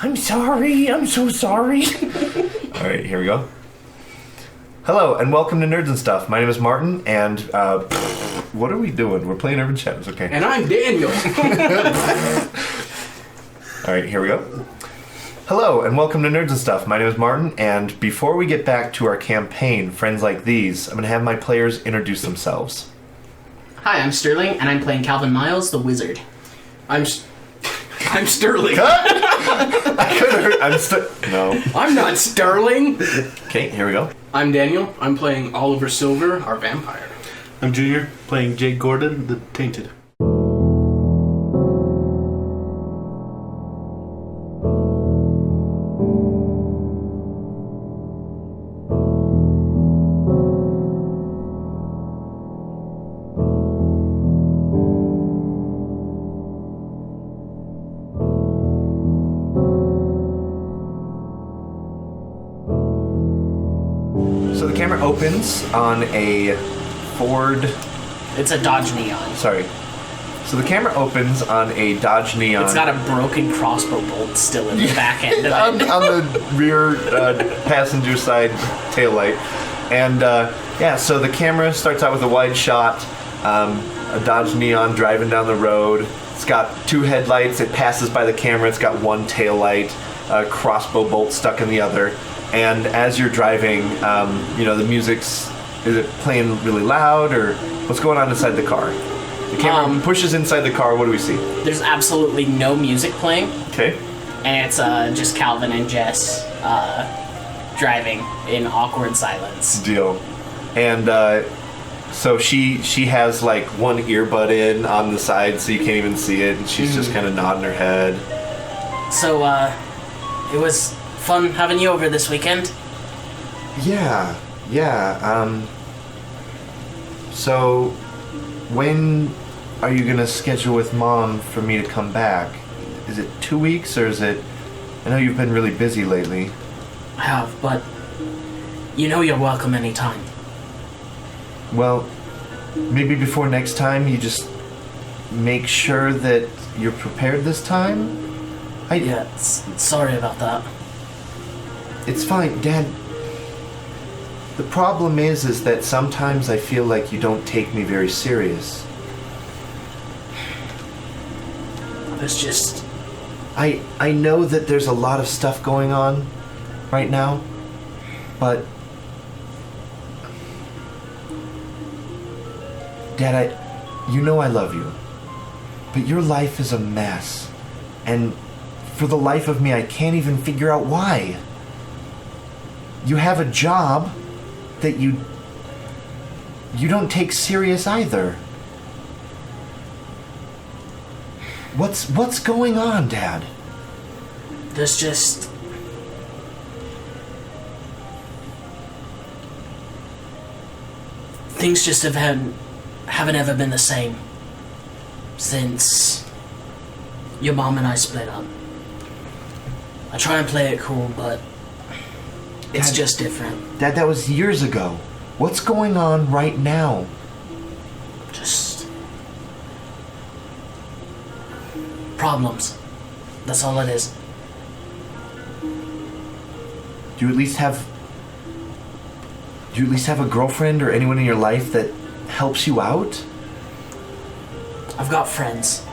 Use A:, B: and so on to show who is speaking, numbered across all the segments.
A: I'm sorry. I'm so sorry. All right, here we go. Hello, and welcome to Nerds and Stuff. My name is Martin, and what are we doing? We're playing Urban Shadows, okay.
B: And I'm Daniel.
A: All right, here we go. Hello, and welcome to Nerds and Stuff. My name is Martin, and before we get back to our campaign, Friends Like These, I'm going to have my players introduce themselves.
C: Hi, I'm Sterling, and I'm playing Calvin Miles, the wizard.
B: I'm Sterling.
A: I could have heard. No.
B: I'm not Sterling.
A: Okay, here we go.
B: I'm Daniel. I'm playing Oliver Silver, our vampire.
D: I'm Junior, playing Jake Gordon, the Tainted.
A: So the camera opens on a Ford...
C: It's a Dodge Neon.
A: Sorry. So the camera opens on a Dodge Neon.
C: It's got a broken crossbow bolt still in the back end of
A: on,
C: it.
A: on the rear passenger side taillight. And so the camera starts out with a wide shot, a Dodge Neon driving down the road. It's got two headlights. It passes by the camera. It's got one taillight, a crossbow bolt stuck in the other. And as you're driving, the music's, is it playing really loud, or what's going on inside the car? The camera pushes inside the car. What do we see?
C: There's absolutely no music playing.
A: Okay.
C: And it's just Calvin and Jess driving in awkward silence.
A: Deal. And so she has like one earbud in on the side so you can't even see it, and she's just kind of nodding her head.
C: So, it was fun having you over this weekend.
A: Yeah. So when are you gonna schedule with Mom for me to come back? Is it 2 weeks, or is it... I know you've been really busy lately.
C: I have, but you know you're welcome anytime.
A: Well, maybe before next time you just make sure that you're prepared this time?
C: Sorry about that.
A: It's fine, Dad. The problem is that sometimes I feel like you don't take me very serious.
C: It's just...
A: I know that there's a lot of stuff going on right now, but... Dad, you know I love you, but your life is a mess, and for the life of me, I can't even figure out why. You have a job that you don't take serious either. What's going on, Dad?
C: There's just... Things just haven't ever been the same since your mom and I split up. I try and play it cool, but it's
A: Dad,
C: just different.
A: Dad, that was years ago. What's going on right now?
C: Just... problems. That's all it is.
A: Do you at least have a girlfriend or anyone in your life that helps you out?
C: I've got friends.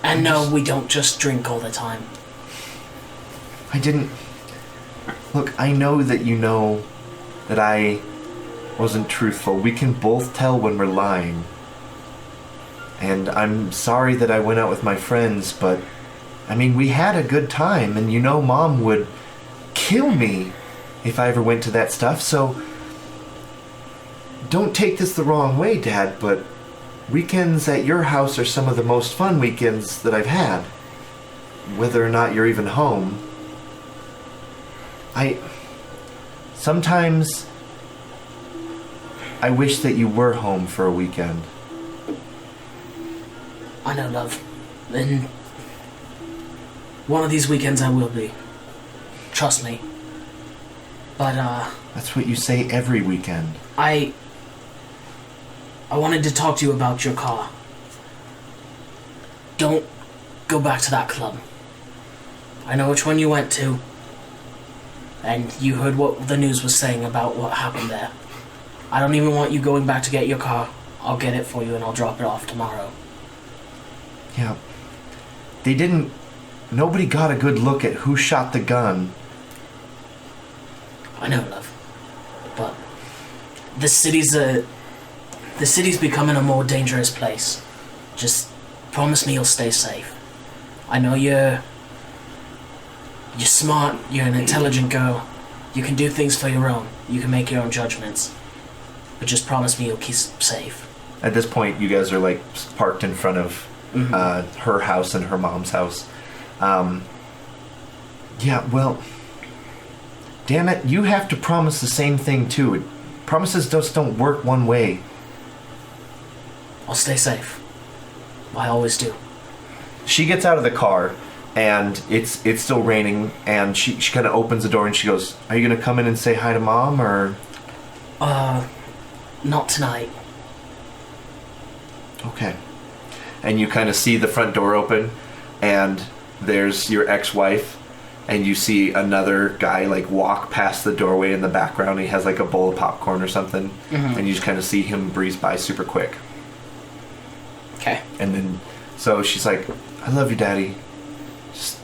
C: And no, we don't just drink all the time.
A: Look, I know that you know that I wasn't truthful. We can both tell when we're lying. And I'm sorry that I went out with my friends, but I mean, we had a good time, and you know Mom would kill me if I ever went to that stuff, so don't take this the wrong way, Dad, but weekends at your house are some of the most fun weekends that I've had. Whether or not you're even home. Sometimes I wish that you were home for a weekend.
C: I know, love. And one of these weekends I will be. Trust me. But,
A: That's what you say every weekend.
C: I wanted to talk to you about your car. don't go back to that club. I know which one you went to, and you heard what the news was saying about what happened there. I don't even want you going back to get your car. I'll get it for you and I'll drop it off tomorrow.
A: Yeah. They didn't... Nobody got a good look at who shot the gun.
C: I know, love. But the city's becoming a more dangerous place. Just promise me you'll stay safe. I know you're smart, you're an intelligent girl. You can do things for your own. You can make your own judgments. But just promise me you'll keep safe.
A: At this point, you guys are like parked in front of her house and her mom's house. Yeah, well, damn it, you have to promise the same thing too. Promises just don't work one way.
C: I'll stay safe. I always do.
A: She gets out of the car, and it's still raining, and she kind of opens the door and she goes, "Are you gonna come in and say hi to Mom, or?"
C: Not tonight.
A: Okay. And you kind of see the front door open, and there's your ex-wife, and you see another guy like walk past the doorway in the background. He has like a bowl of popcorn or something, and you just kind of see him breeze by super quick.
C: Okay.
A: And then, so she's like, "I love you, Daddy. Just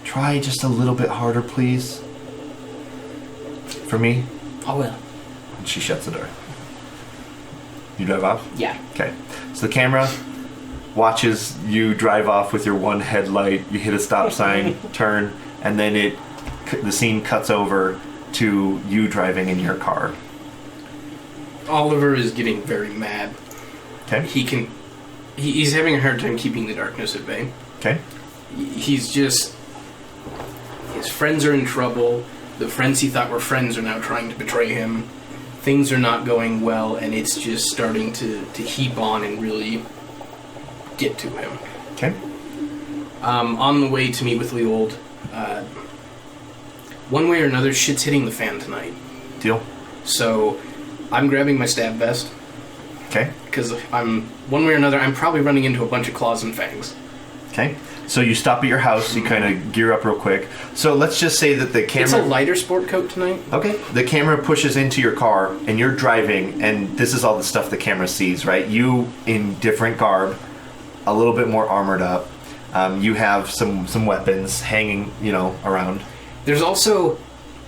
A: try just a little bit harder, please. For me."
C: I will.
A: And she shuts the door. You drive off?
C: Yeah.
A: Okay. So the camera watches you drive off with your one headlight. You hit a stop sign, turn, and then the scene cuts over to you driving in your car.
B: Oliver is getting very mad.
A: Okay.
B: He's having a hard time keeping the darkness at bay.
A: Okay.
B: His friends are in trouble. The friends he thought were friends are now trying to betray him. Things are not going well, and it's just starting to heap on and really get to him.
A: Okay.
B: On the way to meet with Leold, one way or another, shit's hitting the fan tonight.
A: Deal.
B: So, I'm grabbing my stab vest.
A: Okay.
B: Because one way or another, I'm probably running into a bunch of claws and fangs.
A: Okay. So you stop at your house, you kind of gear up real quick. So let's just say that the camera...
B: It's a lighter sport coat tonight.
A: Okay. The camera pushes into your car, and you're driving, and this is all the stuff the camera sees, right? You in different garb, a little bit more armored up. You have some weapons hanging, around.
B: There's also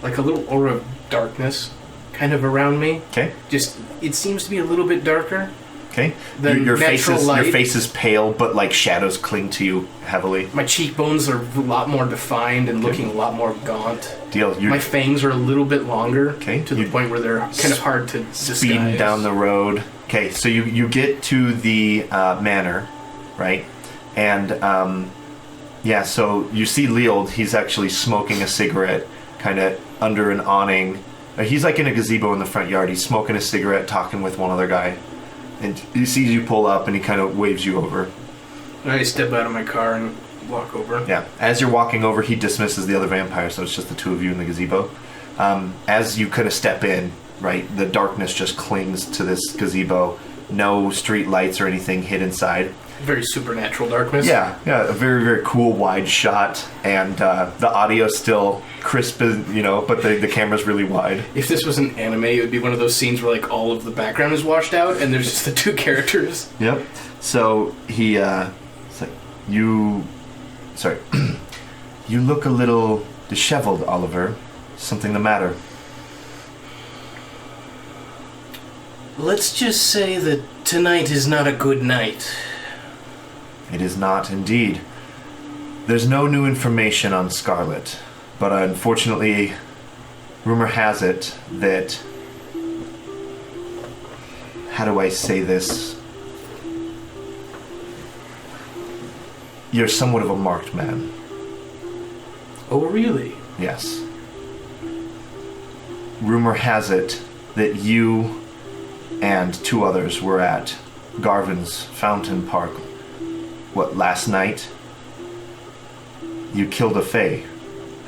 B: like a little aura of darkness kind of around me.
A: Okay.
B: Just, it seems to be a little bit darker.
A: Okay.
B: Than
A: Your
B: natural light.
A: Your face is pale, but like shadows cling to you heavily.
B: My cheekbones are a lot more defined and looking a lot more gaunt.
A: Deal.
B: My fangs are a little bit longer.
A: Okay.
B: To the point where they're kind of hard to
A: speeding
B: disguise.
A: down the road. Okay, so you get to the manor, right? And so you see Leold. He's actually smoking a cigarette, kind of under an awning. He's like in a gazebo in the front yard. He's smoking a cigarette, talking with one other guy. And he sees you pull up, and he kind of waves you over.
B: I step out of my car and walk over.
A: Yeah. As you're walking over, he dismisses the other vampire, so it's just the two of you in the gazebo. As you kind of step in, right, the darkness just clings to this gazebo. No street lights or anything hid inside.
B: Very supernatural darkness.
A: Yeah, a very, very cool wide shot, and the audio's still crisp, but the camera's really wide.
B: If this was an anime, it would be one of those scenes where like all of the background is washed out and there's just the two characters.
A: Yep. So he, it's like, you look a little disheveled, Oliver. Something the matter?
B: Let's just say that tonight is not a good night.
A: It is not, indeed. There's no new information on Scarlet, but unfortunately, rumor has it that... How do I say this? You're somewhat of a marked man.
B: Oh, really?
A: Yes. Rumor has it that you and two others were at Garvin's Fountain Park. What, last night? You killed a fae.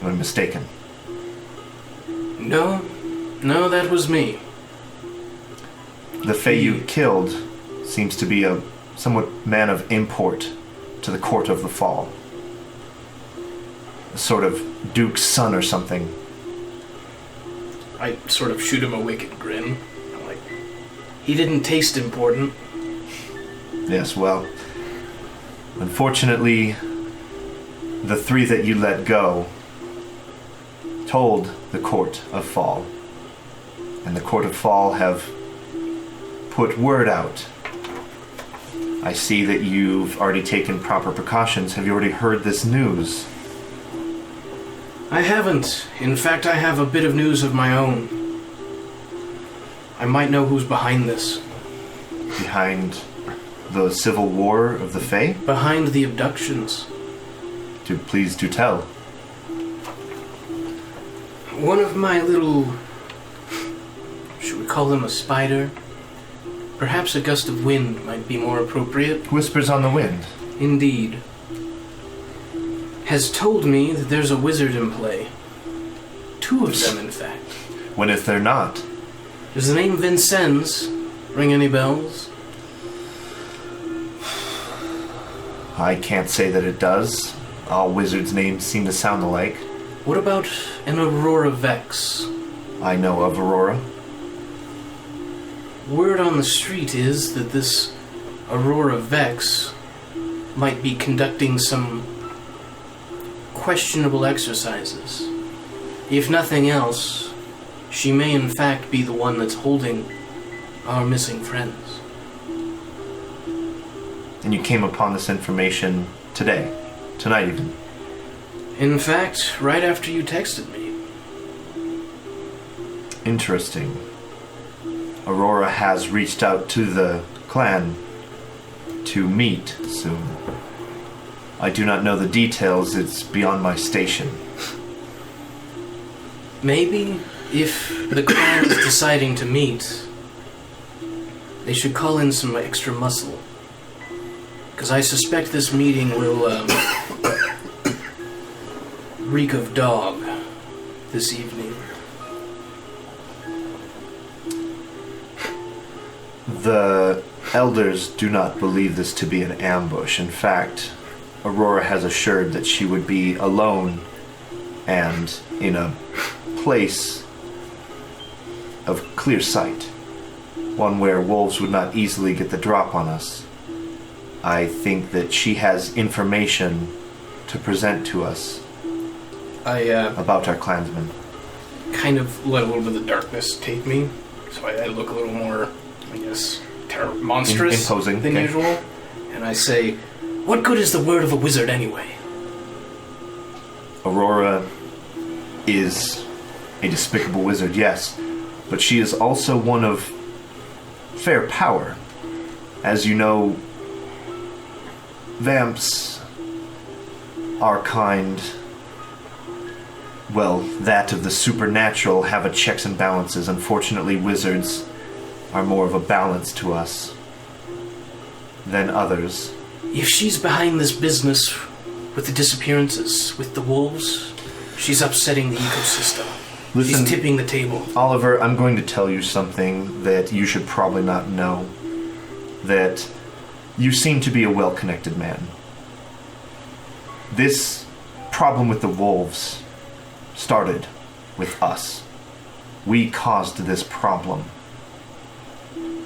A: Am I mistaken?
B: No, that was me.
A: The fae you killed seems to be a somewhat man of import to the court of the Fall. A sort of duke's son or something.
B: I sort of shoot him a wicked grin. I'm like, he didn't taste important.
A: Yes, well, unfortunately, the 3 that you let go told the Court of Fall. And the Court of Fall have put word out. I see that you've already taken proper precautions. Have you already heard this news?
B: I haven't. In fact, I have a bit of news of my own. I might know who's behind this.
A: Behind the civil war of the Fae?
B: Behind the abductions.
A: Please do tell.
B: One of my little... should we call him a spider? Perhaps a gust of wind might be more appropriate.
A: Whispers on the wind.
B: Indeed. Has told me that there's a wizard in play. 2 of them, in fact.
A: When if they're not?
B: Does the name Vincennes ring any bells?
A: I can't say that it does. All wizards' names seem to sound alike.
B: What about an Aurora Vex?
A: I know of Aurora.
B: Word on the street is that this Aurora Vex might be conducting some questionable exercises. If nothing else, she may in fact be the one that's holding our missing friends.
A: And you came upon this information today, tonight even.
B: In fact, right after you texted me.
A: Interesting. Aurora has reached out to the clan to meet soon. I do not know the details, it's beyond my station.
B: Maybe, if the clan is deciding to meet, they should call in some extra muscle. Because I suspect this meeting will reek of dog this evening.
A: The elders do not believe this to be an ambush. In fact, Aurora has assured that she would be alone and in a place of clear sight. One where wolves would not easily get the drop on us. I think that she has information to present to us about our clansmen.
B: Kind of let a little bit of the darkness take me, so I look a little more, I guess, monstrous
A: imposing
B: than usual. And I say, what good is the word of a wizard anyway?
A: Aurora is a despicable wizard, yes, but she is also one of fair power. As you know, vamps are kind, well, that of the supernatural have a checks and balances. Unfortunately, wizards are more of a balance to us than others.
B: If she's behind this business with the disappearances, with the wolves, she's upsetting the ecosystem.
A: Listen,
B: she's tipping the table.
A: Oliver, I'm going to tell you something that you should probably not know. That you seem to be a well-connected man. This problem with the wolves started with us. We caused this problem.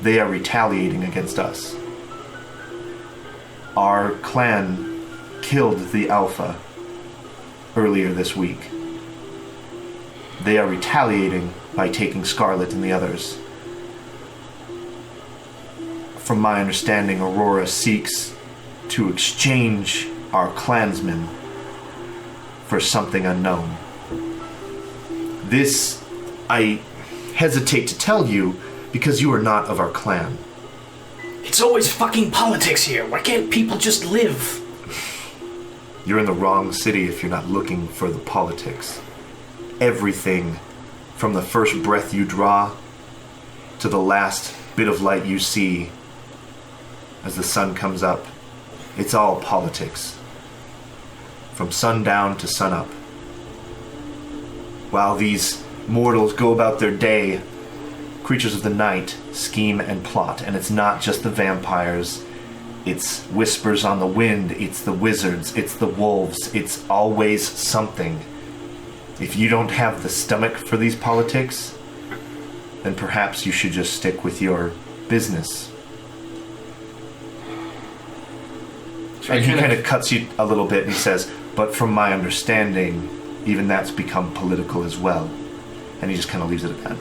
A: They are retaliating against us. Our clan killed the Alpha earlier this week. They are retaliating by taking Scarlet and the others. From my understanding, Aurora seeks to exchange our clansmen for something unknown. This, I hesitate to tell you because you are not of our clan.
B: It's always fucking politics here. Why can't people just live?
A: You're in the wrong city if you're not looking for the politics. Everything, from the first breath you draw to the last bit of light you see as the sun comes up, it's all politics. From sundown to sunup. While these mortals go about their day, creatures of the night scheme and plot, and it's not just the vampires. It's whispers on the wind, it's the wizards, it's the wolves, it's always something. If you don't have the stomach for these politics, then perhaps you should just stick with your business. And he kind of cuts you a little bit and he says, but from my understanding, even that's become political as well. And he just kind of leaves it at that.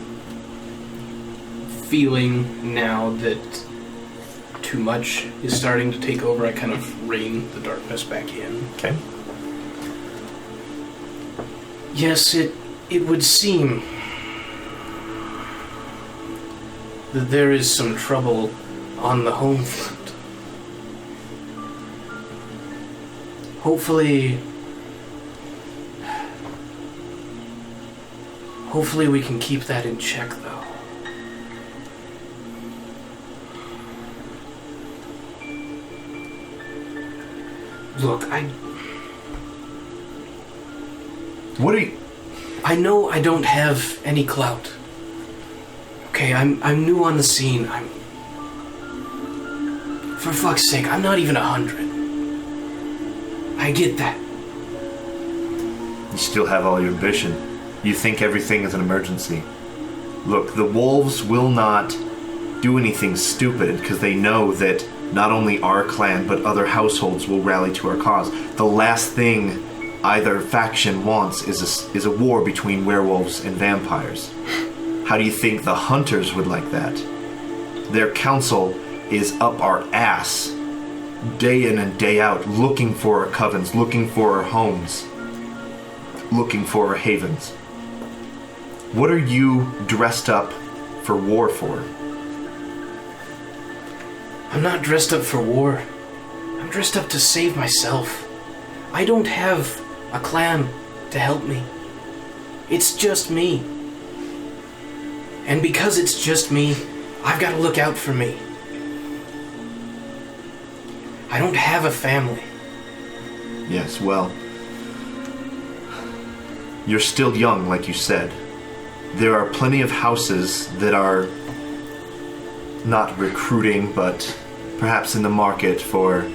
B: Feeling now that too much is starting to take over, I kind of rein the darkness back in.
A: Okay.
B: Yes, it would seem that there is some trouble on the home front. Hopefully we can keep that in check, though. Look,
A: What are you...
B: I know I don't have any clout. Okay, I'm new on the scene. For fuck's sake, I'm not even 100. I get that.
A: You still have all your ambition. You think everything is an emergency. Look, the wolves will not do anything stupid because they know that not only our clan but other households will rally to our cause. The last thing either faction wants is a war between werewolves and vampires. How do you think the hunters would like that? Their council is up our ass day in and day out, looking for our covens, looking for our homes, looking for our havens. What are you dressed up for war for?
B: I'm not dressed up for war. I'm dressed up to save myself. I don't have a clan to help me. It's just me. And because it's just me, I've got to look out for me. I don't have a family.
A: Yes, well, you're still young, like you said. There are plenty of houses that are not recruiting, but perhaps in the market for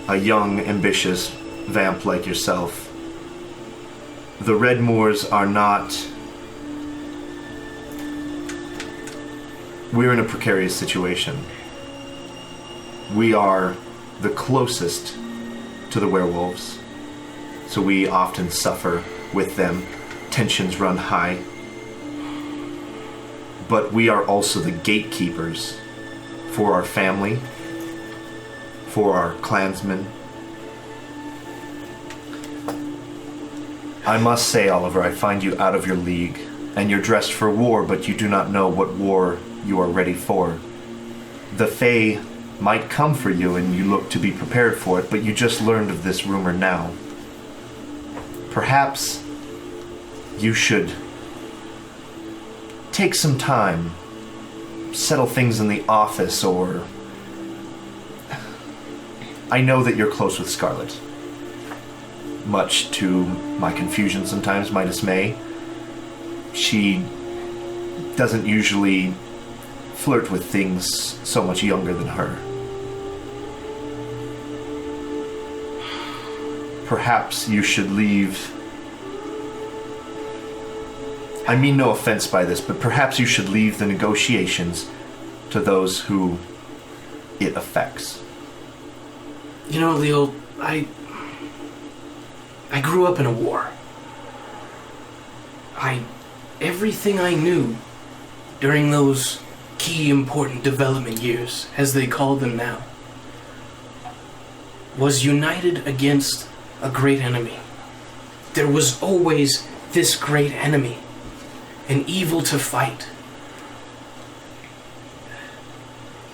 A: a young, ambitious vamp like yourself. The Redmoors are not... We're in a precarious situation. We are the closest to the werewolves, so we often suffer with them. Tensions run high. But we are also the gatekeepers for our family, for our clansmen. I must say, Oliver, I find you out of your league, and you're dressed for war, but you do not know what war you are ready for. The Fae might come for you, and you look to be prepared for it, but you just learned of this rumor now. Perhaps you should take some time, settle things in the office, or... I know that you're close with Scarlet. Much to my confusion sometimes, my dismay. She doesn't usually flirt with things so much younger than her. Perhaps you should leave... I mean no offense by this, but perhaps you should leave the negotiations to those who it affects.
B: You know, Leold, I grew up in a war. Everything I knew during those key important development years, as they call them now, was united against a great enemy. There was always this great enemy, an evil to fight.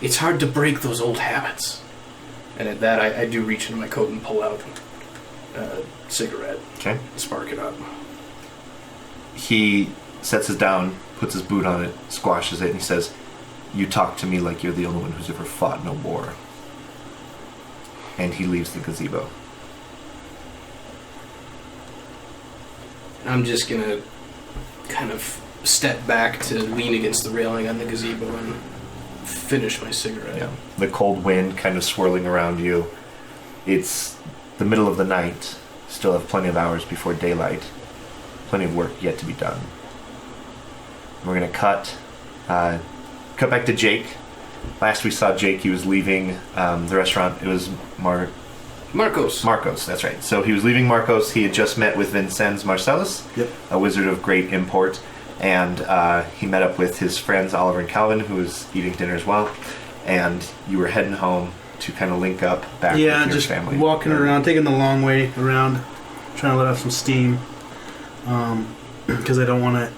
B: It's hard to break those old habits. And at that, I do reach into my coat and pull out a cigarette.
A: Okay.
B: Spark it up.
A: He sets it down, puts his boot on it, squashes it, and he says, "You talk to me like you're the only one who's ever fought in a war." And he leaves the gazebo.
B: I'm just gonna kind of step back to lean against the railing on the gazebo and finish my cigarette.
A: Yeah. The cold wind kind of swirling around you. It's the middle of the night. Still have plenty of hours before daylight. Plenty of work yet to be done. We're going to cut back to Jake. Last we saw Jake, he was leaving the restaurant. It was
B: Marcos.
A: Marcos, that's right. So he was leaving Marcos. He had just met with Vincenz Marcellus, a wizard of great import. And he met up with his friends Oliver and Calvin, who was eating dinner as well. And you were heading home to kind of link up back with your
D: just
A: family.
D: Walking around, taking the long way around, trying to let off some steam. Because I don't want to,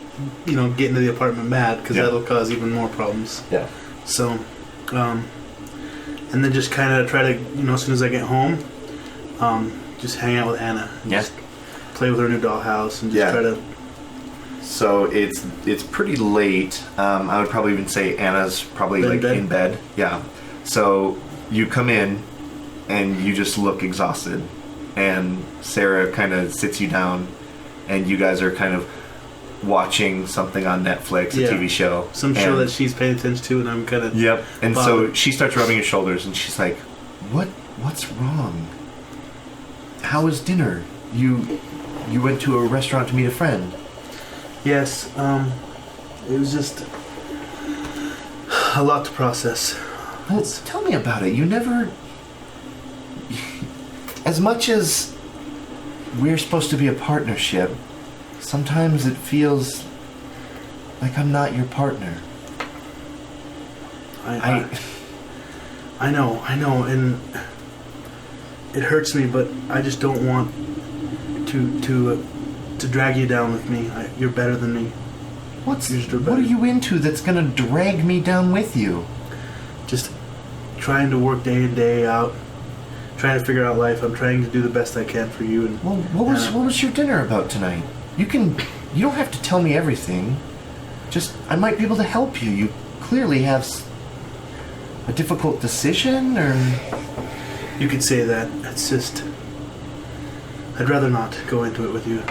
D: get into the apartment mad, because that'll cause even more problems.
A: Yeah.
D: So, and then just kind of try to, as soon as I get home, just hang out with Anna. And just play with her new dollhouse and just try to...
A: So it's pretty late. I would probably even say Anna's probably in bed. Yeah. So you come in and you just look exhausted. And Sarah kind of sits you down and you guys are kind of watching something on Netflix, a TV show.
D: Some show that she's paying attention to and I'm kind of...
A: Yep. And so she starts rubbing your shoulders and she's like, What's wrong? How was dinner? You went to a restaurant to meet a friend.
D: Yes, it was just a lot to process.
A: Well, tell me about it. You never... As much as we're supposed to be a partnership, sometimes it feels like I'm not your partner.
D: I know, and it hurts me, but I just don't want to drag you down with me. You're better than me.
A: What are you into that's gonna drag me down with you?
D: Just trying to work day in, day out, trying to figure out life. I'm trying to do the best I can for you. And
A: what was your dinner about tonight? You don't have to tell me everything. Just, I might be able to help you. You clearly have a difficult decision, or...
D: You could say that. It's just... I'd rather not go into it with you.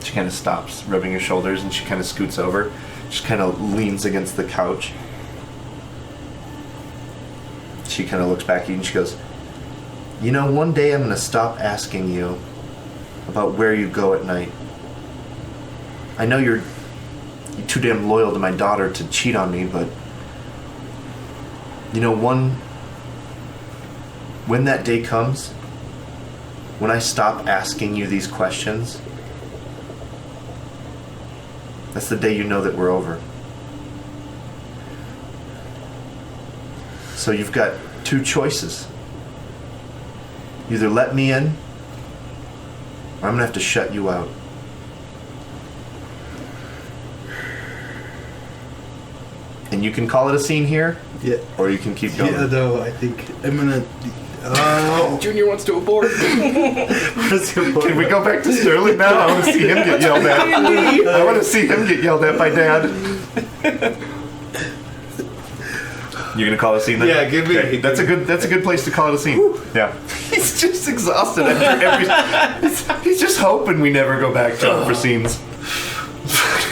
A: She kind of stops rubbing your shoulders and she kind of scoots over. She kind of leans against the couch. She kind of looks back at you and she goes, one day I'm going to stop asking you about where you go at night. I know you're too damn loyal to my daughter to cheat on me, but when that day comes, when I stop asking you these questions, that's the day you know that we're over. So you've got two choices. Either let me in, or I'm going to have to shut you out. And you can call it a scene here, or you can keep going.
D: Yeah, no, I think I'm going to...
B: Junior wants to abort.
A: Can we go back to Sterling now? I want to see him get yelled at. I want to see him get yelled at by Dad. You're gonna call it a scene then?
D: Yeah, give me.
A: Okay. That's a good place to call it a scene. Whew. Yeah. He's just exhausted after every. He's just hoping we never go back to him for scenes.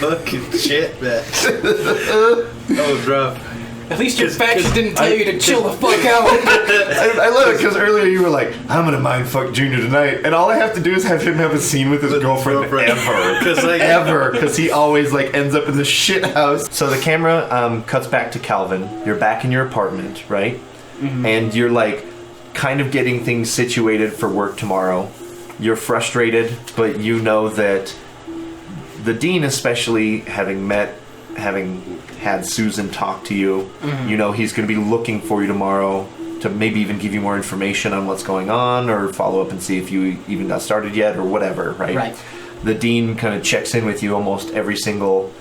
D: Fucking shit, man. That was rough.
B: At least your faction didn't tell you to chill the fuck out.
A: I love it because earlier you were like, I'm gonna mind fuck Junior tonight, and all I have to do is have him have a scene with his girlfriend ever, because he always ends up in the shit house. So the camera cuts back to Calvin. You're back in your apartment, right? Mm-hmm. And you're kind of getting things situated for work tomorrow. You're frustrated, but you know that the dean, especially having had Susan talk to you, he's going to be looking for you tomorrow to maybe even give you more information on what's going on or follow up and see if you even got started yet or whatever, right?
C: Right.
A: The dean kind of checks in with you almost every single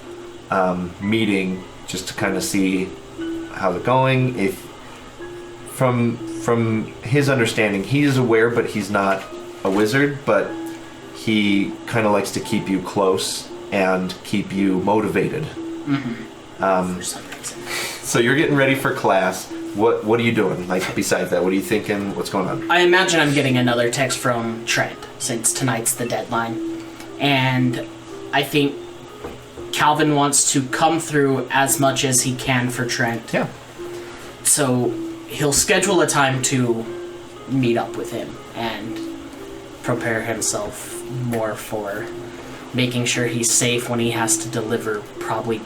A: meeting just to kind of see how's it going. If from his understanding, he is aware, but he's not a wizard, but he kind of likes to keep you close and keep you motivated.
C: For some reason.
A: So you're getting ready for class. What are you doing? Besides that, what are you thinking? What's going on?
C: I imagine I'm getting another text from Trent, since tonight's the deadline. And I think Calvin wants to come through as much as he can for Trent.
A: Yeah.
C: So he'll schedule a time to meet up with him and prepare himself more for making sure he's safe when he has to deliver probably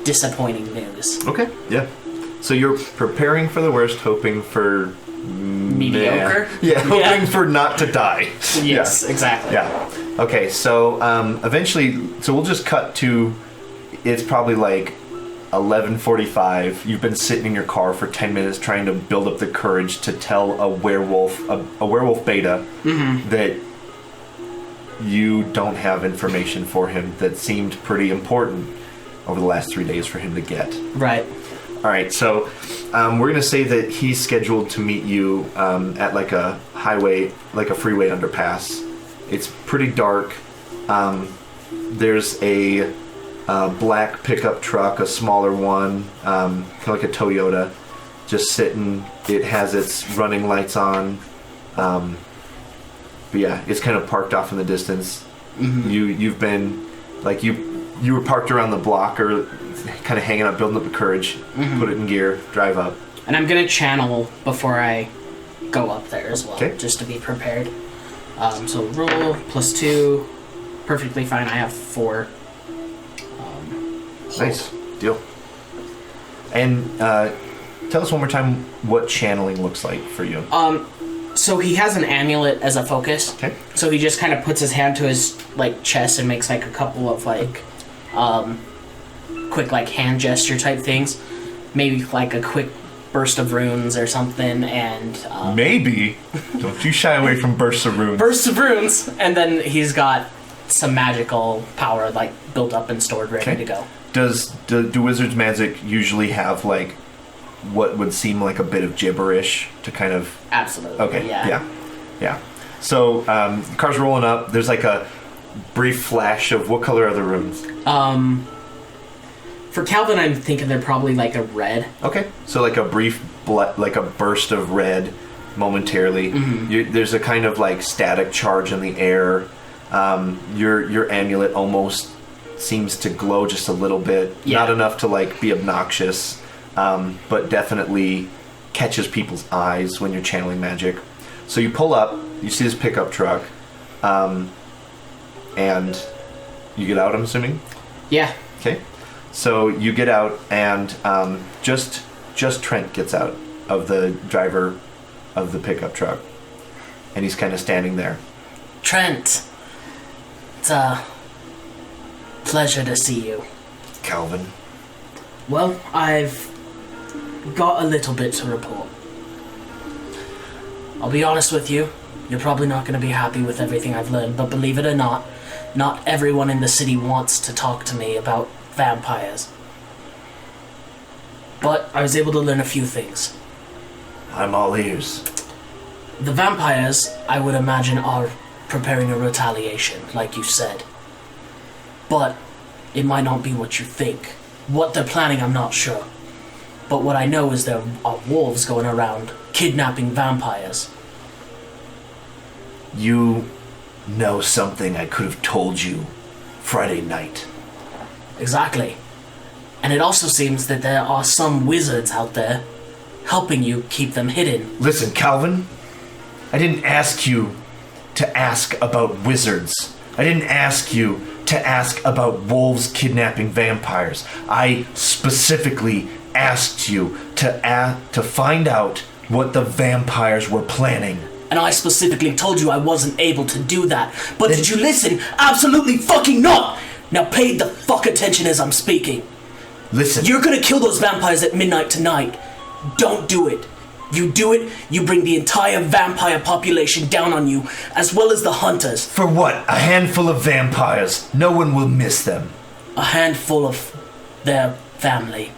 C: disappointing news.
A: Okay. Yeah. So you're preparing for the worst, hoping for
C: Mediocre?
A: Yeah, hoping for not to die.
C: Yes, exactly.
A: Yeah. Okay, so eventually, so we'll just cut to, it's probably like 11:45. You've been sitting in your car for 10 minutes trying to build up the courage to tell a werewolf beta that you don't have information for him that seemed pretty important over the last 3 days for him to get.
C: Right.
A: All right, so we're going to say that he's scheduled to meet you at like a highway, like a freeway underpass. It's pretty dark. There's a black pickup truck, a smaller one, kind of like a Toyota, just sitting. It has its running lights on. But yeah, it's kind of parked off in the distance. You've been, like, you were parked around the block or kind of hanging out, building up the courage, put it in gear, drive up.
C: And I'm going to channel before I go up there as well,
A: Okay.
C: just to be prepared. So roll +2, perfectly fine. I have 4.
A: Nice. Deal. And tell us one more time what channeling looks like for you.
C: So he has an amulet as a focus.
A: Okay.
C: So he just kind of puts his hand to his like chest and makes like a couple of like quick like hand gesture type things. Maybe like a quick burst of runes or something, and
A: Maybe. Don't you shy away from bursts of runes.
C: bursts of runes, and then he's got some magical power like built up and stored, ready to go.
A: Do wizards' magic usually have like what would seem like a bit of gibberish to kind of?
C: Absolutely.
A: Okay.
C: Yeah.
A: Yeah. So the car's rolling up. There's like a brief flash of what color are the runes?
C: For Calvin, I'm thinking they're probably like a red.
A: Okay. So like a brief, like a burst of red, momentarily. There's a kind of like static charge in the air. Your amulet almost seems to glow just a little bit.
C: Yeah.
A: Not enough to like be obnoxious, but definitely catches people's eyes when you're channeling magic. So you pull up, you see this pickup truck, and you get out, I'm assuming?
C: Yeah.
A: Okay. So you get out, and just Trent gets out of the driver of the pickup truck, and he's kind of standing there.
C: Trent, it's a pleasure to see you.
A: Calvin.
C: Well, I've got a little bit to report. I'll be honest with you, you're probably not going to be happy with everything I've learned, but believe it or not everyone in the city wants to talk to me about vampires. But I was able to learn a few things.
A: I'm all ears.
C: The vampires, I would imagine, are preparing a retaliation, like you said. But it might not be what you think. What they're planning, I'm not sure. But what I know is there are wolves going around kidnapping vampires.
A: You know something I could have told you Friday night.
C: Exactly. And it also seems that there are some wizards out there helping you keep them hidden.
A: Listen, Calvin, I didn't ask you to ask about wizards. I didn't ask you to ask about wolves kidnapping vampires. I specifically asked you to find out what the vampires were planning.
C: And I specifically told you I wasn't able to do that. But did you listen? Absolutely fucking not! Now pay the fuck attention as I'm speaking.
A: Listen.
C: You're gonna kill those vampires at midnight tonight. Don't do it. You do it, you bring the entire vampire population down on you, as well as the hunters.
A: For what? A handful of vampires. No one will miss them.
C: A handful of their family.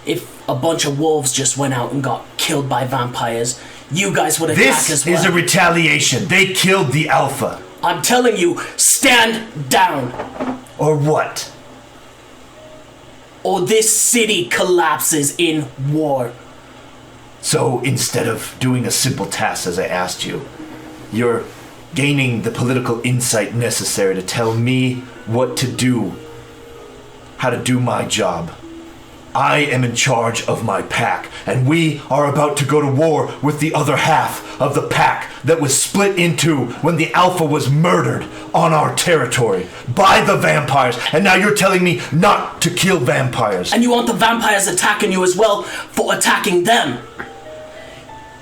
C: If a bunch of wolves just went out and got killed by vampires, you guys would attack as well.
A: This is a retaliation. They killed the Alpha.
C: I'm telling you, stand down.
A: Or what?
C: Or this city collapses in war.
A: So instead of doing a simple task as I asked you, you're gaining the political insight necessary to tell me what to do how to do my job. I am in charge of my pack, and we are about to go to war with the other half of the pack that was split into when the Alpha was murdered on our territory by the vampires, and now you're telling me not to kill vampires.
C: And you want the vampires attacking you as well for attacking them.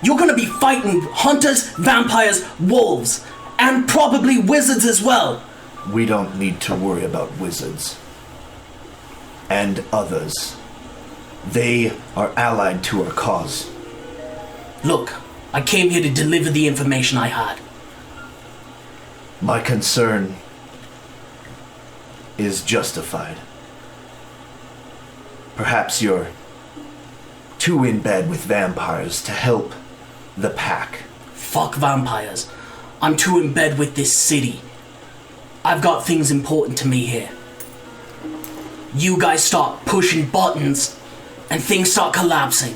C: You're gonna be fighting hunters, vampires, wolves, and probably wizards as well.
A: We don't need to worry about wizards. And others. They are allied to our cause.
C: Look, I came here to deliver the information I had.
A: My concern is justified. Perhaps you're too in bed with vampires to help the pack.
C: Fuck vampires. I'm too in bed with this city. I've got things important to me here. You guys start pushing buttons and things start collapsing.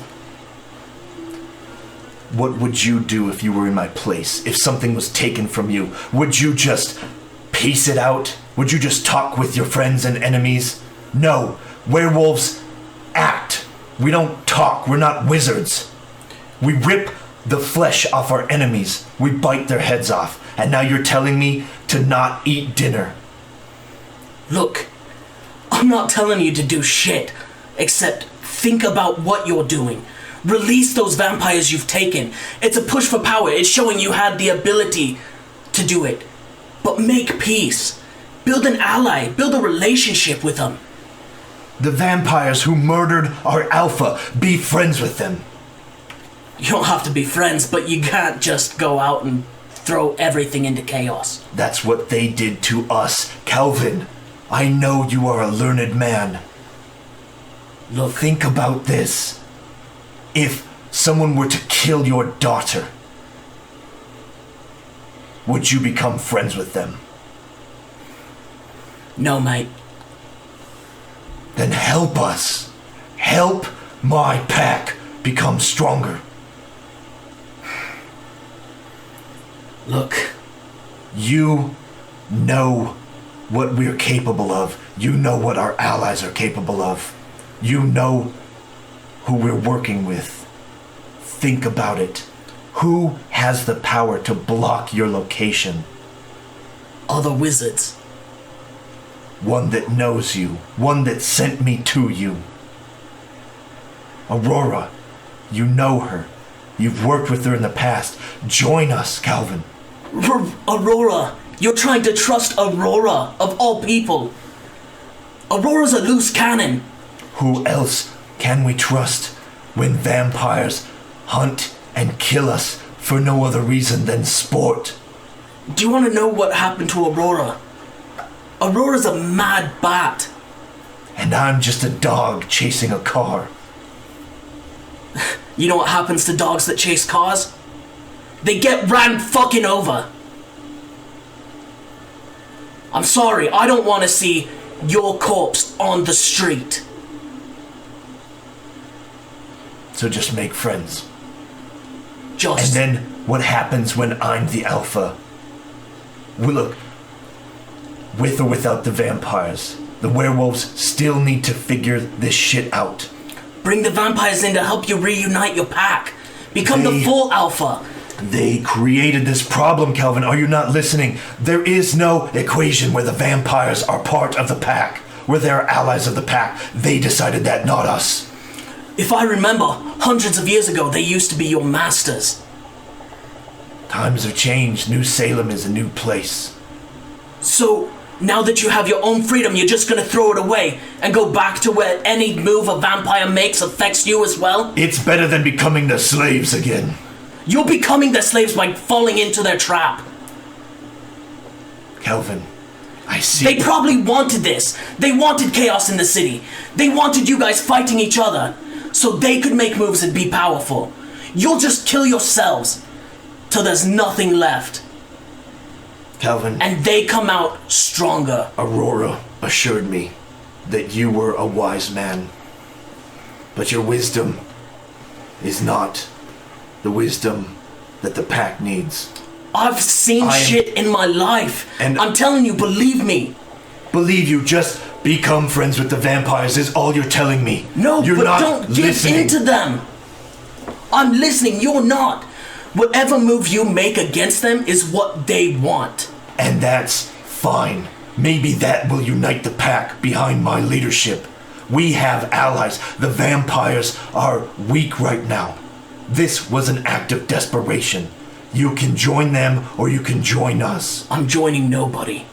A: What would you do if you were in my place? If something was taken from you? Would you just peace it out? Would you just talk with your friends and enemies? No. Werewolves act. We don't talk. We're not wizards. We rip the flesh off our enemies. We bite their heads off. And now you're telling me to not eat dinner.
C: Look, I'm not telling you to do shit, except think about what you're doing. Release those vampires you've taken. It's a push for power. It's showing you had the ability to do it. But make peace. Build an ally. Build a relationship with them.
A: The vampires who murdered our Alpha, be friends with them.
C: You don't have to be friends, but you can't just go out and throw everything into chaos.
A: That's what they did to us, Calvin. I know you are a learned man.
C: Look,
A: think about this. If someone were to kill your daughter, would you become friends with them?
C: No, mate.
A: Then help us. Help my pack become stronger.
C: Look.
A: You know what we're capable of. You know what our allies are capable of. You know who we're working with. Think about it. Who has the power to block your location?
C: Other wizards.
A: One that knows you. One that sent me to you. Aurora. You know her. You've worked with her in the past. Join us, Calvin.
C: Aurora. You're trying to trust Aurora, of all people. Aurora's a loose cannon.
A: Who else can we trust when vampires hunt and kill us for no other reason than sport?
C: Do you want to know what happened to Aurora? Aurora's a mad bat.
A: And I'm just a dog chasing a car.
C: You know what happens to dogs that chase cars? They get ran fucking over. I'm sorry, I don't want to see your corpse on the street.
A: So just make friends.
C: Just.
A: And then what happens when I'm the Alpha? Well, look, with or without the vampires, the werewolves still need to figure this shit out.
C: Bring the vampires in to help you reunite your pack. Become the full Alpha.
A: They created this problem, Calvin. Are you not listening? There is no equation where the vampires are part of the pack, where they're allies of the pack. They decided that, not us.
C: If I remember, hundreds of years ago, they used to be your masters.
A: Times have changed. New Salem is a new place.
C: So, now that you have your own freedom, you're just gonna throw it away and go back to where any move a vampire makes affects you as well?
A: It's better than becoming the slaves again.
C: You're becoming their slaves by falling into their trap.
A: Calvin, I see.
C: They probably wanted this. They wanted chaos in the city. They wanted you guys fighting each other so they could make moves and be powerful. You'll just kill yourselves till there's nothing left.
A: Calvin.
C: And they come out stronger.
A: Aurora assured me that you were a wise man. But your wisdom is not the wisdom that the pack needs.
C: I've seen shit in my life.
A: And
C: I'm telling you, believe me.
A: Believe you, just Become friends with the vampires is all you're telling me.
C: No,
A: you're
C: but
A: not
C: don't give
A: listening.
C: into them. I'm listening, you're not. Whatever move you make against them is what they want.
A: And that's fine. Maybe that will unite the pack behind my leadership. We have allies. The vampires are weak right now. This was an act of desperation. You can join them or you can join us.
C: I'm joining nobody.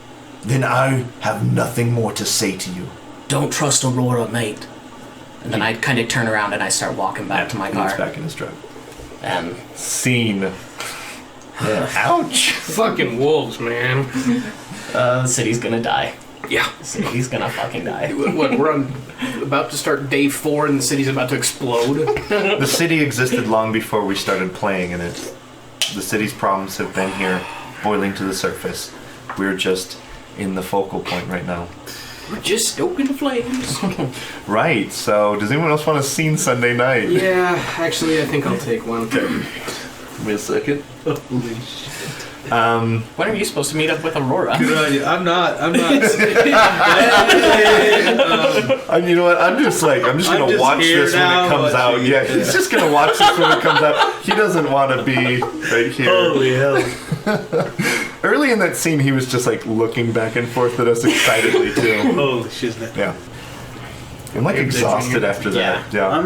A: Then I have nothing more to say to you.
C: Don't trust Aurora, mate. And then I kind of turn around and I start walking back to my car.
A: He's back in his truck.
C: And
A: Scene. Ouch.
B: Fucking wolves, man.
C: the city's gonna die.
B: Yeah.
C: The city's gonna fucking die.
B: What, we're about to start day 4 and the city's about to explode?
A: The city existed long before we started playing in it. The city's problems have been here, boiling to the surface. We're just in the focal point right now.
B: We're just stoking the flames.
A: Right, so does anyone else want a scene Sunday night?
B: Yeah, actually, I think I'll take one.
A: Give me a second.
D: Holy shit.
C: When are you supposed to meet up with Aurora?
D: Good on you. I'm not.
A: You know what? I'm just gonna watch this when it comes out. Yeah, he's just gonna watch this when it comes out. He doesn't want to be right here.
D: Holy hell.
A: Early in that scene, he was just like looking back and forth at us excitedly too.
D: Holy shiznit.
A: Yeah. I'm like exhausted after that. Yeah.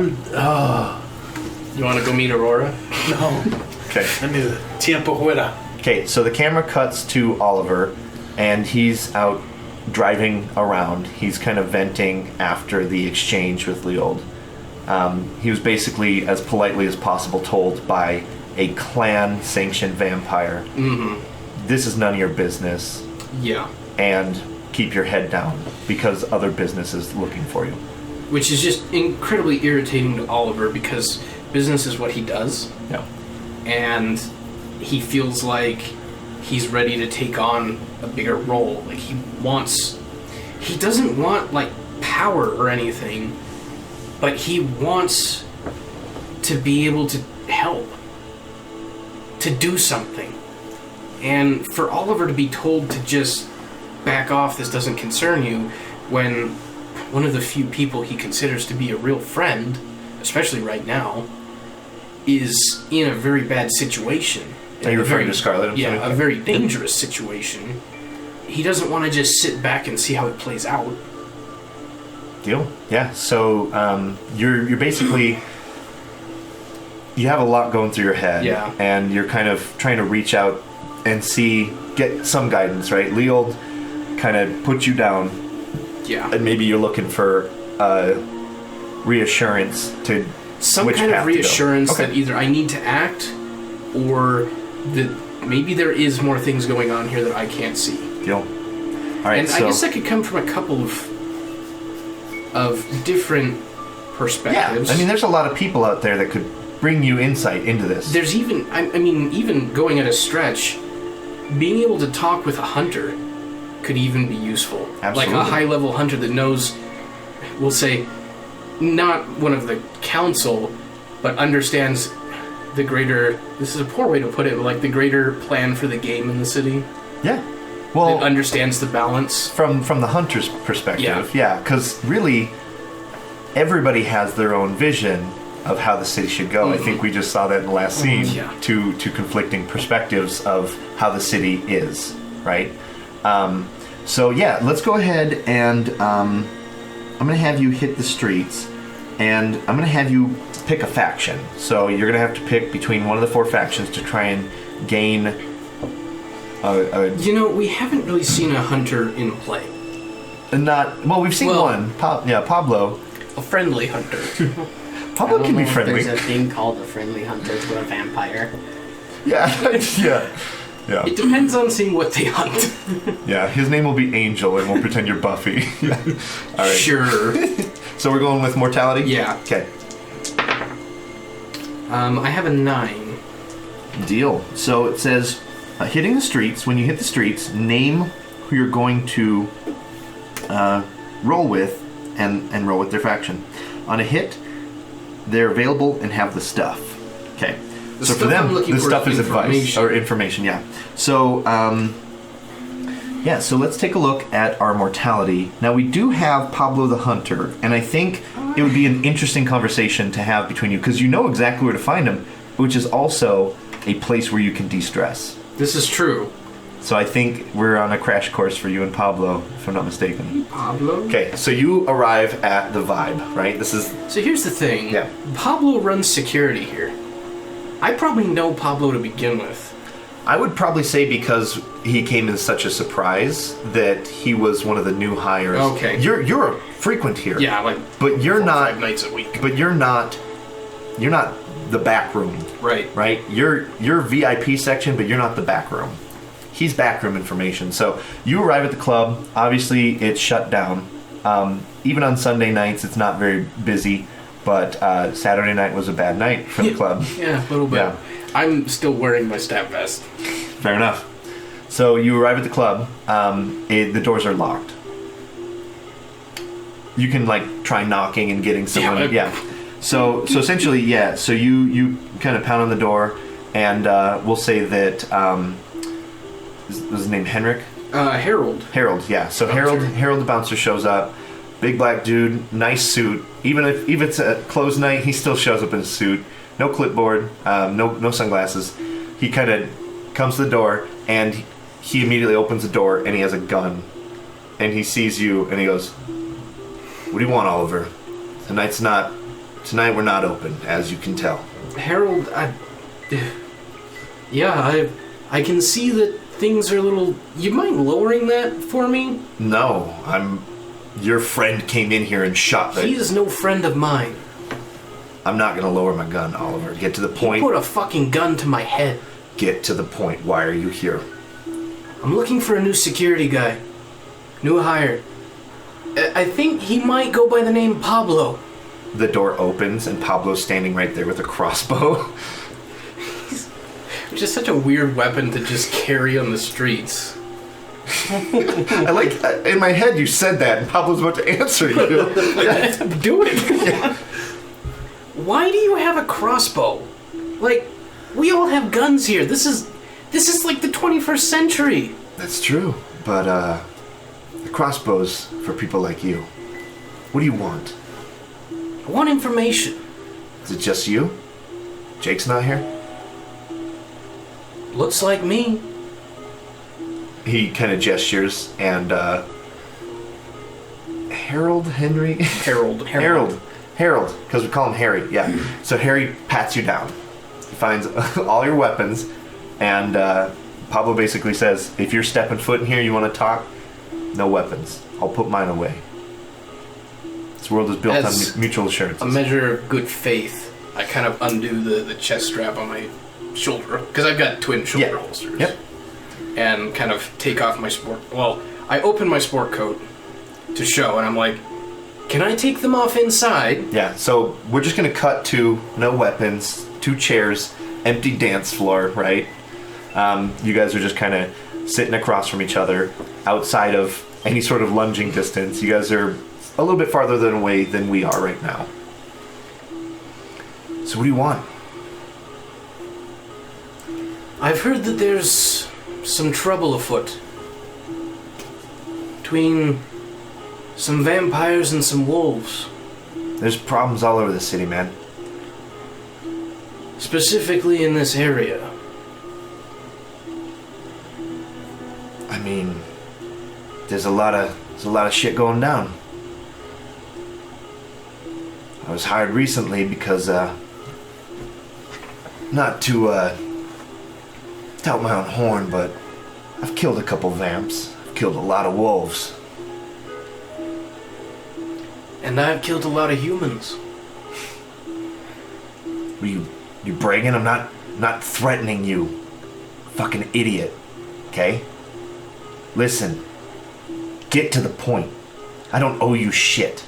B: You want to go meet Aurora?
D: No.
A: Okay.
D: I need a tiempo fuera.
A: Okay, so the camera cuts to Oliver, and he's out driving around. He's kind of venting after the exchange with Leold. He was basically, as politely as possible, told by a clan-sanctioned vampire, this is none of your business,
B: Yeah.
A: and keep your head down, because other business is looking for you.
B: Which is just incredibly irritating to Oliver because business is what he does.
A: Yeah.
B: And he feels like he's ready to take on a bigger role. Like he doesn't want like power or anything, but he wants to be able to help, to do something. And for Oliver to be told to just back off, this doesn't concern you, when one of the few people he considers to be a real friend, especially right now, is in a very bad situation.
A: Are you referring to Scarlet?
B: Yeah, a very dangerous situation. He doesn't want to just sit back and see how it plays out.
A: Deal. Yeah. So you're basically, you have a lot going through your head.
B: Yeah.
A: And you're kind of trying to reach out and get some guidance, right? Leold kind of put you down.
B: Yeah.
A: And maybe you're looking for reassurance to
B: some
A: which
B: kind
A: path
B: of
A: to go.
B: reassurance
A: Okay.
B: that either I need to act or that maybe there is more things going on here that I can't see.
A: Deal. All right.
B: And
A: so
B: I guess that could come from a couple of different perspectives.
A: I mean, there's a lot of people out there that could bring you insight into this.
B: There's even, I mean, even going at a stretch, being able to talk with a hunter could even be useful.
A: Absolutely.
B: Like a high-level hunter that knows, we'll say, not one of the council, but understands the greater, this is a poor way to put it, but like the greater plan for the game in the city.
A: Yeah. Well,
B: That understands the balance.
A: from the hunter's perspective, yeah, because really everybody has their own vision of how the city should go. I think we just saw that in the last scene.
B: Yeah.
A: Two conflicting perspectives of how the city is, right? So yeah, let's go ahead and I'm gonna have you hit the streets, and I'm gonna have you pick a faction. So you're gonna have to pick between one of the 4 factions to try and gain
B: You know, we haven't really seen a hunter in play.
A: we've seen one. Pablo.
B: A friendly hunter.
A: Pablo can be
C: If
A: friendly.
C: there's a thing called a friendly hunter to a vampire.
A: Yeah, yeah.
B: It depends on seeing what they hunt.
A: Yeah, his name will be Angel, and we'll pretend you're Buffy. All right.
B: Sure.
A: So we're going with mortality?
B: Yeah.
A: Okay.
B: I have a 9.
A: Deal. So it says, hitting the streets. When you hit the streets, name who you're going to roll with, and roll with their faction. On a hit, they're available and have the stuff. Okay. So for
B: stuff I'm
A: them,
B: looking
A: the
B: for
A: stuff
B: is
A: is advice
B: information.
A: or information. Yeah. So Yeah, so let's take a look at our mortality. Now, we do have Pablo the Hunter, and I think it would be an interesting conversation to have between you, because you know exactly where to find him, which is also a place where you can de-stress.
B: This is true.
A: So I think we're on a crash course for you and Pablo, if I'm not mistaken.
B: Pablo?
A: Okay, so you arrive at the Vibe, right? This is...
B: So here's the thing.
A: Yeah.
B: Pablo runs security here. I probably know Pablo to begin with.
A: I would probably say because he came as such a surprise that he was one of the new hires.
B: Okay.
A: You're a frequent here.
B: Yeah, like
A: but you're
B: 4 or
A: not
B: 5 nights a week.
A: But you're not the back room.
B: Right.
A: Right? You're VIP section, but you're not the back room. He's backroom information. So you arrive at the club. Obviously, it's shut down. Even on Sunday nights, it's not very busy. But Saturday night was a bad night for the club.
B: Yeah, a little bit.
A: Yeah.
B: I'm still wearing my stab vest.
A: Fair enough. So you arrive at the club. The doors are locked. You can try knocking and getting someone. Yeah. So essentially, yeah. So you kind of pound on the door, and we'll say that was his name Henrik?
B: Harold.
A: Harold. Yeah. So Harold the bouncer shows up. Big black dude, nice suit. Even if it's a closed night, he still shows up in a suit. No clipboard, no sunglasses. He kind of comes to the door, and he immediately opens the door, and he has a gun. And he sees you, and he goes, "What do you want, Oliver? Tonight we're not open, as you can tell."
B: Harold, I can see that things are a little... You mind lowering that for me?
A: No, your friend came in here and shot me.
B: He is no friend of mine.
A: I'm not going to lower my gun, Oliver. Get to the point.
B: You put a fucking gun to my head.
A: Get to the point. Why are you here?
B: I'm looking for a new security guy. New hire. I think he might go by the name Pablo.
A: The door opens, and Pablo's standing right there with a crossbow.
B: Which is such a weird weapon to just carry on the streets.
A: In my head you said that, and Pablo's about to answer you.
B: Do it. Yeah. Why do you have a crossbow? We all have guns here. This is like the 21st century.
A: That's true, but the crossbow's for people like you. What do you want?
B: I want information.
A: Is it just you? Jake's not here?
B: Looks like me.
A: He kind of gestures, and Harold, because we call him Harry, yeah. So Harry pats you down. He finds all your weapons, and Pablo basically says, if you're stepping foot in here, you want to talk, no weapons. I'll put mine away. This world is built on mutual assurances.
B: A measure of good faith, I kind of undo the chest strap on my shoulder, because I've got twin shoulder holsters.
A: Yep.
B: And kind of take off my I open my sport coat to show, and I'm like, can I take them off inside?
A: Yeah, so we're just going to cut to no weapons, 2 chairs, empty dance floor, right? You guys are just kind of sitting across from each other outside of any sort of lunging distance. You guys are a little bit farther away than we are right now. So what do you want?
B: I've heard that there's some trouble afoot between some vampires and some wolves.
A: There's problems all over the city, man.
B: Specifically in this area.
A: I mean, there's a lot of shit going down. I was hired recently because not to tout my own horn, but I've killed a couple vamps. I've killed a lot of wolves.
B: And I've killed a lot of humans.
A: Were you bragging? I'm not threatening you. Fucking idiot. Okay? Listen. Get to the point. I don't owe you shit.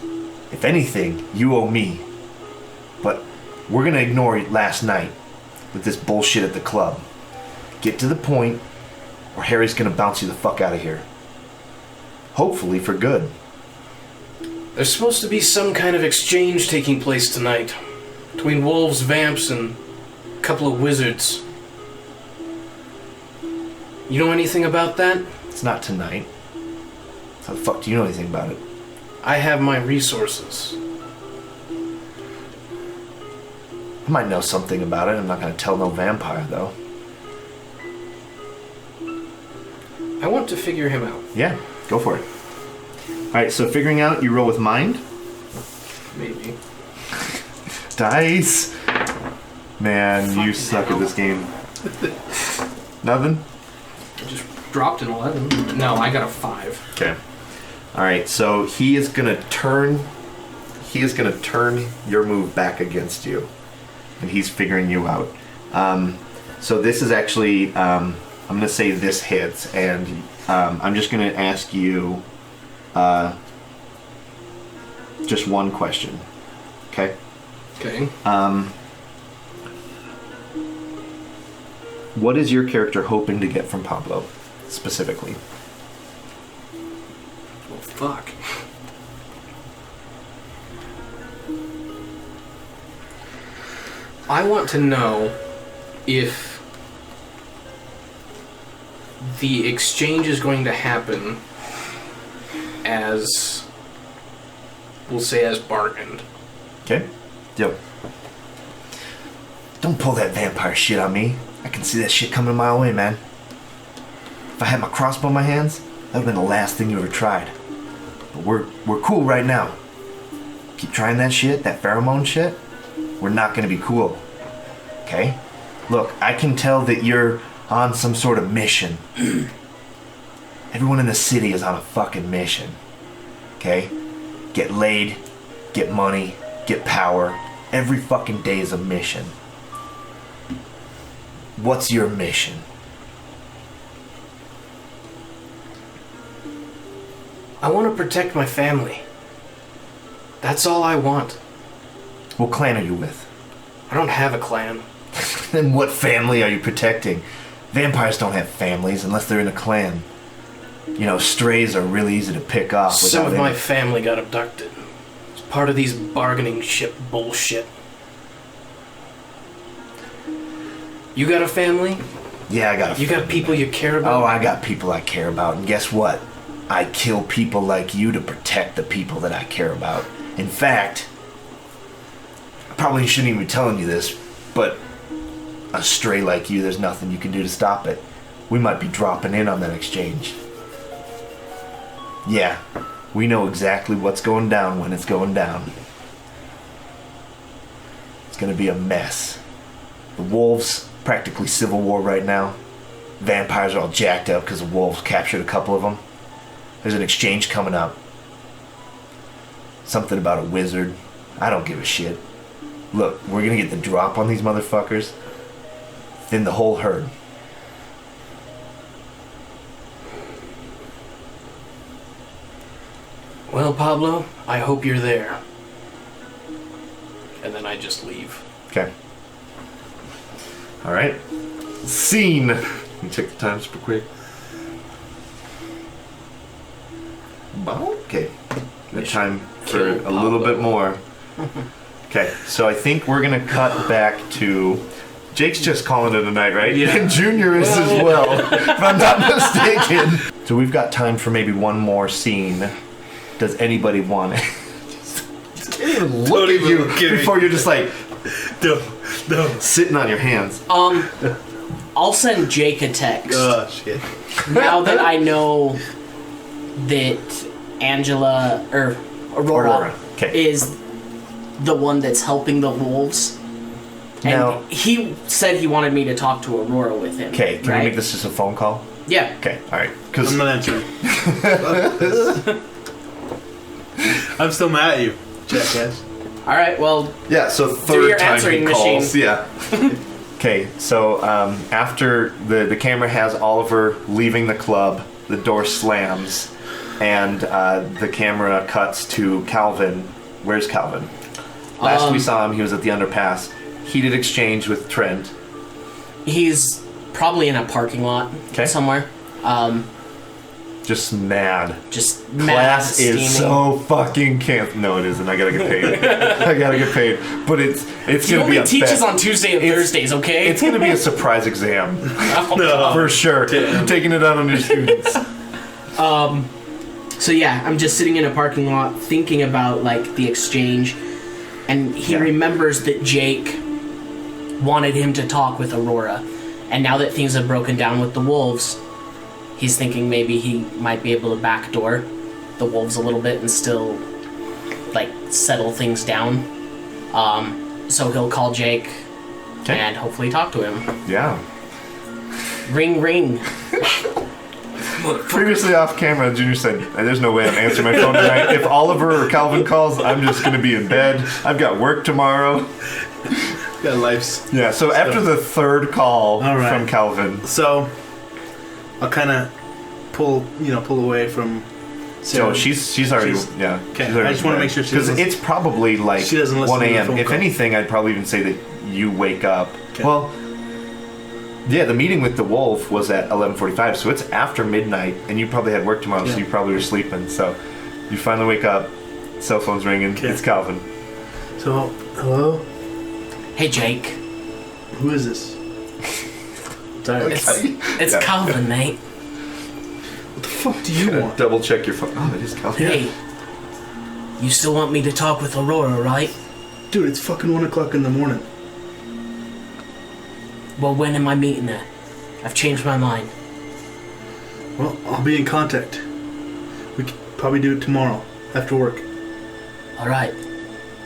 A: If anything, you owe me. But we're gonna ignore last night with this bullshit at the club. Get to the point, or Harry's gonna bounce you the fuck out of here. Hopefully for good.
B: There's supposed to be some kind of exchange taking place tonight between wolves, vamps, and a couple of wizards. You know anything about that?
A: It's not tonight. How the fuck do you know anything about it?
B: I have my resources.
A: I might know something about it. I'm not going to tell no vampire, though.
B: I want to figure him out.
A: Yeah, go for it. Alright, so figuring out, you roll with mind.
B: Maybe.
A: Dice! Man, you suck at this game. Nothing?
B: I just dropped an 11. No, I got a 5.
A: Okay. Alright, so he is gonna turn your move back against you. And he's figuring you out. So this is actually, I'm gonna say this hits, and I'm just gonna ask you just one question. Okay?
B: Okay.
A: What is your character hoping to get from Pablo, specifically?
B: Well, fuck. I want to know if the exchange is going to happen as, we'll say, as bargained.
A: Okay? Yep. Don't pull that vampire shit on me. I can see that shit coming a mile away, man. If I had my crossbow in my hands, that would have been the last thing you ever tried. But we're cool right now. Keep trying that shit, that pheromone shit, we're not gonna be cool. Okay? Look, I can tell that you're on some sort of mission. Everyone in the city is on a fucking mission. Okay? Get laid, get money, get power. Every fucking day is a mission. What's your mission?
B: I want to protect my family. That's all I want.
A: What clan are you with?
B: I don't have a clan.
A: Then what family are you protecting? Vampires don't have families unless they're in a clan. You know, strays are really easy to pick off.
B: Some of my family got abducted. It's part of these bargaining ship bullshit. You got a family?
A: Yeah, I got a
B: You got people you care about?
A: Oh, I got people I care about. And guess what? I kill people like you to protect the people that I care about. In fact, I probably shouldn't even be telling you this, but a stray like you, there's nothing you can do to stop it. We might be dropping in on that exchange. Yeah, we know exactly what's going down when it's going down. It's gonna be a mess. The wolves, practically civil war right now. Vampires are all jacked up because the wolves captured a couple of them. There's an exchange coming up. Something about a wizard. I don't give a shit. Look, we're gonna get the drop on these motherfuckers. Then the whole herd.
B: Well, Pablo, I hope you're there. And then I just leave.
A: Okay. Alright. Scene! You check the time super quick. Okay. Got time for a little bit more. Okay, so I think we're gonna cut back to... Jake's just calling it a night, right?
B: Yeah.
A: And Junior is as well, if I'm not mistaken. So we've got time for maybe one more scene. Does anybody want it? Just can't even look at you before you're just like... No. Sitting on your hands.
C: I'll send Jake a text.
D: Oh, shit.
C: Now that I know that Angela, or Aurora,
A: Okay.
C: is the one that's helping the wolves. And
A: Now-
C: he said he wanted me to talk to Aurora with him.
A: Okay, can
C: right?
A: we make this just a phone call?
C: Yeah.
A: Okay, alright. Because
D: I'm not answering. I'm still mad at you, jackass.
C: All right. Well.
A: yeah, so
C: your
A: third time
C: answering
A: he
C: machine.
A: calls. Yeah. Okay, so after the camera has Oliver leaving the club, the door slams, and the camera cuts to Calvin. Where's Calvin? Last we saw him, he was at the underpass. Heated exchange with Trent.
C: He's probably in a parking lot somewhere.
A: Just mad.
C: Just mad.
A: Class is
C: steaming.
A: so fucking camp. No, it isn't. I gotta get paid. I gotta get paid. But it's
C: He
A: gonna be
C: only
A: a
C: teaches
A: bet.
C: on Tuesday and Thursdays, okay?
A: It's gonna be a surprise exam
C: Oh,
D: No.
C: God.
A: for sure. You're taking it out on your students.
C: So yeah, I'm just sitting in a parking lot thinking about like the exchange, and he remembers that Jake wanted him to talk with Aurora, and now that things have broken down with the wolves, he's thinking maybe he might be able to backdoor the wolves a little bit and still like settle things down. So he'll call Jake and hopefully talk to him.
A: Yeah.
C: Ring ring.
A: Previously off camera, Junior said, there's no way I'm answering my phone tonight. If Oliver or Calvin calls, I'm just going to be in bed. I've got work tomorrow.
D: Got lives.
A: Yeah, so after the third call from Calvin.
D: So, I'll kind of pull away from Sarah.
A: So she's already,
D: Okay,
A: she's already
D: I just want to make sure she
A: because
D: doesn't...
A: it's probably like
D: she doesn't listen
A: 1
D: to the
A: a.m.
D: phone
A: If
D: call.
A: anything, I'd probably even say that you wake up.
D: Okay.
A: Well, yeah, the meeting with the wolf was at 11:45, so it's after midnight, and you probably had work tomorrow, so you probably were sleeping. So you finally wake up, cell phone's ringing, it's Calvin.
D: So, hello?
C: Hey Jake.
D: Who is this? Sorry.
C: It's Calvin, mate.
D: What the fuck do you want?
A: Double check your phone. Oh, it is Calvin.
C: Hey, you still want me to talk with Aurora, right?
D: Dude, it's fucking 1 o'clock in the morning.
C: Well, when am I meeting her? I've changed my mind.
D: Well, I'll be in contact. We could probably do it tomorrow, after work.
C: Alright.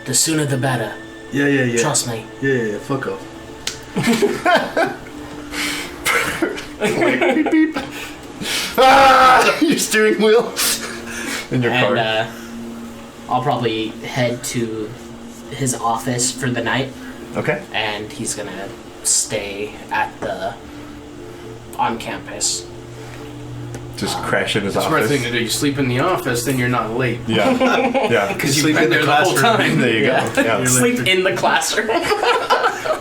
C: The sooner the better.
D: Yeah.
C: Trust me.
D: Yeah, fuck off.
A: Beep, beep. Ah! Your steering wheel. In your car.
C: And I'll probably head to his office for the night.
A: Okay.
C: And he's gonna stay at the on campus.
A: Just crash in his
B: Smart
A: office.
B: thing to do. You sleep in the office, then you're not late.
A: Yeah. Yeah.
B: Because you've
D: Sleep
B: been
D: in the
B: there the whole
D: classroom.
B: time.
A: There you go. Yeah.
C: Sleep in the classroom.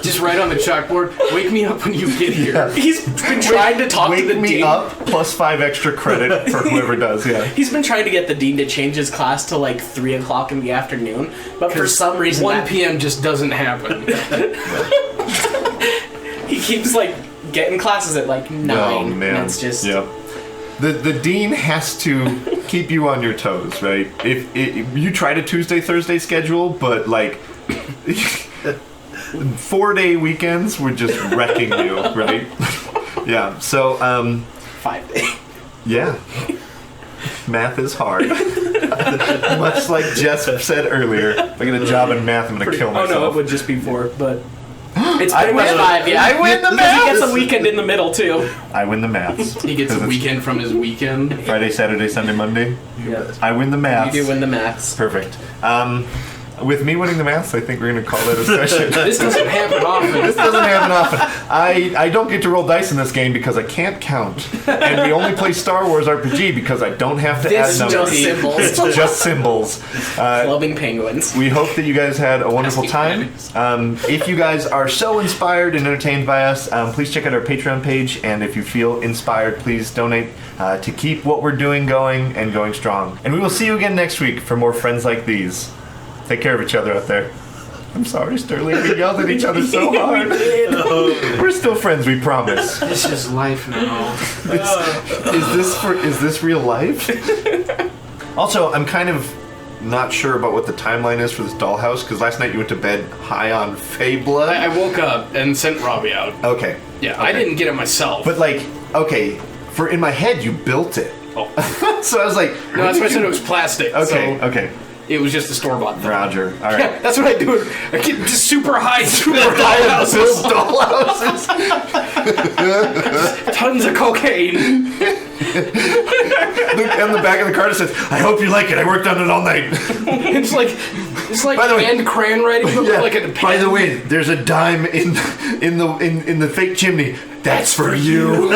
B: Just write on the chalkboard, wake me up when you get here.
A: Yeah.
C: He's been trying to talk to
A: Wake
C: the
A: me
C: dean.
A: up plus 5 extra credit for whoever does. Yeah.
C: He's been trying to get the dean to change his class to like 3 o'clock in the afternoon, but for some reason
B: 1
C: that-
B: p.m. just doesn't happen.
C: he keeps like getting classes at like 9.
A: Oh man.
C: And it's just
A: Yep. The dean has to keep you on your toes, right? If you tried a Tuesday Thursday schedule, but like 4-day weekends were just wrecking you, right? Yeah. So
C: 5 days.
A: yeah. Math is hard. Much like Jess said earlier, if I get a job in math, I'm gonna kill
C: Oh
A: myself.
C: no, it would just be 4, but it's
A: I
C: pretty much
A: win.
C: 5. Yeah,
A: I win the
C: because he gets
A: maths.
C: a weekend in the middle too.
A: I win the maths.
B: He gets a weekend from his weekend.
A: Friday, Saturday, Sunday, Monday.
C: Yeah.
A: I win the maths.
C: You do win the maths.
A: Perfect. With me winning the maths, I think we're going to call that a session.
B: This doesn't happen often.
A: This doesn't happen often. I don't get to roll dice in this game because I can't count. And we only play Star Wars RPG because I don't have to
C: This
A: add
C: is
A: numbers.
C: just symbols.
A: It's just symbols.
C: Clubbing penguins.
A: We hope that you guys had a wonderful
B: Asking
A: time. If you guys are so inspired and entertained by us, please check out our Patreon page. And if you feel inspired, please donate to keep what we're doing going and going strong. And we will see you again next week for more friends like these. Take care of each other out there. I'm sorry, Sterling. We yelled at each other so hard. We're still friends, we promise.
B: This is life now.
A: Is this real life? Also, I'm kind of not sure about what the timeline is for this dollhouse because last night you went to bed high on Fey blood.
B: I woke up and sent Robbie out.
A: Okay.
B: Yeah,
A: Okay.
B: I didn't get it myself.
A: But like, okay, for in my head you built it.
B: Oh.
A: So I was like,
B: No, that's why I said it was plastic.
A: Okay,
B: So
A: okay.
B: it was just a store-bought thing.
A: Roger. All right.
B: Yeah, that's what I do. I get just super high, super
A: Build
B: dollhouses.
A: dollhouses.
B: Tons of cocaine.
A: On the back of the card it says, "I hope you like it. I worked on it all night."
B: It's like
A: By the way-
B: hand crayon writing, but
A: Yeah.
B: like a
A: By the way, there's a dime in the fake chimney. That's for you.